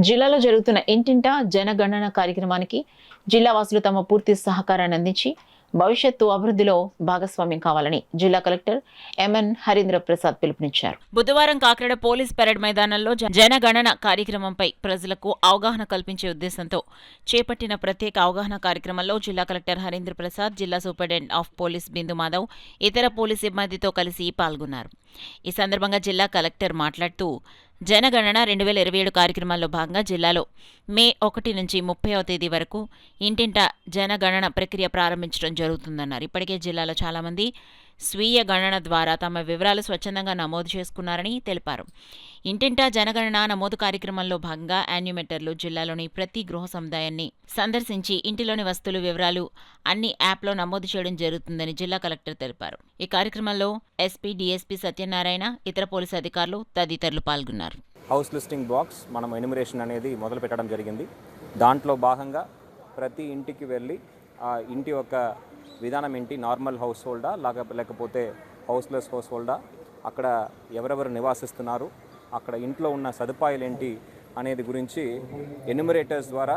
జిల్లాలో జరుగుతున్న ఇంటింటా జనగణన కార్యక్రమానికి జిల్లా వాసులు తమ పూర్తి సహకారాన్ని అందించి భవిష్యత్తు అభివృద్ధిలో భాగస్వామ్యం కావాలని జిల్లా కలెక్టర్ ఎంఎన్ హరీంద్ర ప్రసాద్ పిలుపునిచ్చారు. బుధవారం కాకినాడ పోలీస్ పెరేడ్ మైదానంలో జనగణన కార్యక్రమంపై ప్రజలకు అవగాహన కల్పించే ఉద్దేశంతో చేపట్టిన ప్రత్యేక అవగాహన కార్యక్రమంలో జిల్లా కలెక్టర్ హరీంద్ర ప్రసాద్, జిల్లా సూపరింటెండెంట్ ఆఫ్ పోలీస్ బిందు మాధవ్ ఇతర పోలీస్ సిబ్బందితో కలిసి పాల్గొన్నారు. ఈ సందర్భంగా జిల్లా కలెక్టర్ మాట్లాడుతూ జనగణన 2027 కార్యక్రమాల్లో భాగంగా జిల్లాలో మే 1 నుంచి 30వ తేదీ వరకు ఇంటింటా జనగణన ప్రక్రియ ప్రారంభించడం జరుగుతుందన్నారు. ఇప్పటికే జిల్లాలో చాలామంది స్వీయ గణన ద్వారా తమ వివరాలు స్వచ్ఛందంగా నమోదు చేసుకున్నారని తెలిపారు. ఇంటింటా జనగణన నమోదు కార్యక్రమంలో భాగంగా యాన్యుమేటర్లు జిల్లాలోని ప్రతి గృహ సముదాయాన్ని సందర్శించి ఇంటిలోని వస్తువుల వివరాలు అన్ని యాప్లో నమోదు చేయడం జరుగుతుందని జిల్లా కలెక్టర్ తెలిపారు. ఈ కార్యక్రమంలో ఎస్పీ, డీఎస్పీ సత్యనారాయణ, ఇతర పోలీసు అధికారులు తదితరులు పాల్గొన్నారు. హౌస్ లిస్టింగ్ బాక్స్ మనం ఎన్యుమరేషన్ అనేది మొదలు పెట్టడం జరిగింది. దాంట్లో భాగంగా ప్రతి ఇంటికి వెళ్ళి ఆ ఇంటి యొక్క విధానం ఏంటి, నార్మల్ హౌస్ హోల్డా లేకపోతే హౌస్లెస్ హౌస్ హోల్డా, అక్కడ ఎవరెవరు నివాసిస్తున్నారు, అక్కడ ఇంట్లో ఉన్న సదుపాయాలు ఏంటి అనేది గురించి ఎన్యుమరేటర్స్ ద్వారా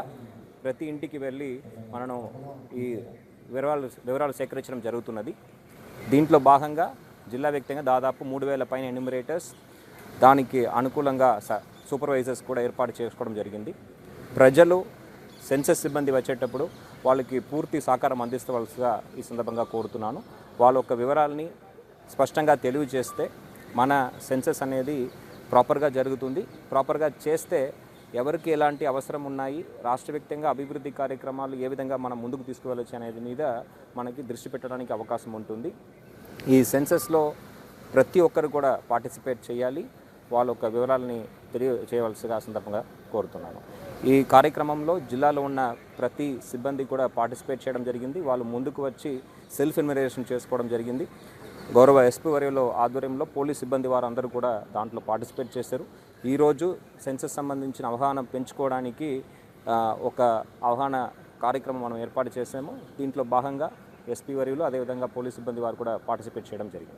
ప్రతి ఇంటికి వెళ్ళి మనం ఈ వివరాలు సేకరించడం జరుగుతున్నది. దీంట్లో భాగంగా జిల్లా వ్యాప్తంగా దాదాపు 3000 పైన ఎన్యుమరేటర్స్, దానికి అనుకూలంగా సూపర్వైజర్స్ కూడా ఏర్పాటు చేసుకోవడం జరిగింది. ప్రజలు సెన్సస్ సిబ్బంది వచ్చేటప్పుడు వాళ్ళకి పూర్తి సహకారం అందిస్తవలసిగా ఈ సందర్భంగా కోరుతున్నాను. వాళ్ళ యొక్క వివరాలని స్పష్టంగా తెలియజేస్తే మన సెన్సస్ అనేది ప్రాపర్గా జరుగుతుంది. ప్రాపర్గా చేస్తే ఎవరికి ఎలాంటి అవసరం ఉన్నాయి, రాష్ట్ర వ్యాప్తంగా అభివృద్ధి కార్యక్రమాలు ఏ విధంగా మనం ముందుకు తీసుకువెళ్ళొచ్చు అనేది మీద మనకి దృష్టి పెట్టడానికి అవకాశం ఉంటుంది. ఈ సెన్సస్లో ప్రతి ఒక్కరు కూడా పార్టిసిపేట్ చేయాలి, వాళ్ళ యొక్క వివరాలని తెలియజేయవలసిగా సందర్భంగా కోరుతున్నాను. ఈ కార్యక్రమంలో జిల్లాలో ఉన్న ప్రతి సిబ్బంది కూడా పార్టిసిపేట్ చేయడం జరిగింది. వాళ్ళు ముందుకు వచ్చి సెల్ఫ్ ఎన్యుమరేషన్ చేసుకోవడం జరిగింది. గౌరవ ఎస్పీ వర్యుల ఆధ్వర్యంలో పోలీస్ సిబ్బంది వారు అందరూ కూడా దాంట్లో పార్టిసిపేట్ చేశారు. ఈరోజు సెన్సస్ సంబంధించిన అవగాహన పెంచుకోవడానికి ఒక అవగాహన కార్యక్రమం మనం ఏర్పాటు చేసాము. దీంట్లో భాగంగా ఎస్పీ వర్యులు అదేవిధంగా పోలీస్ సిబ్బంది వారు కూడా పార్టిసిపేట్ చేయడం జరిగింది.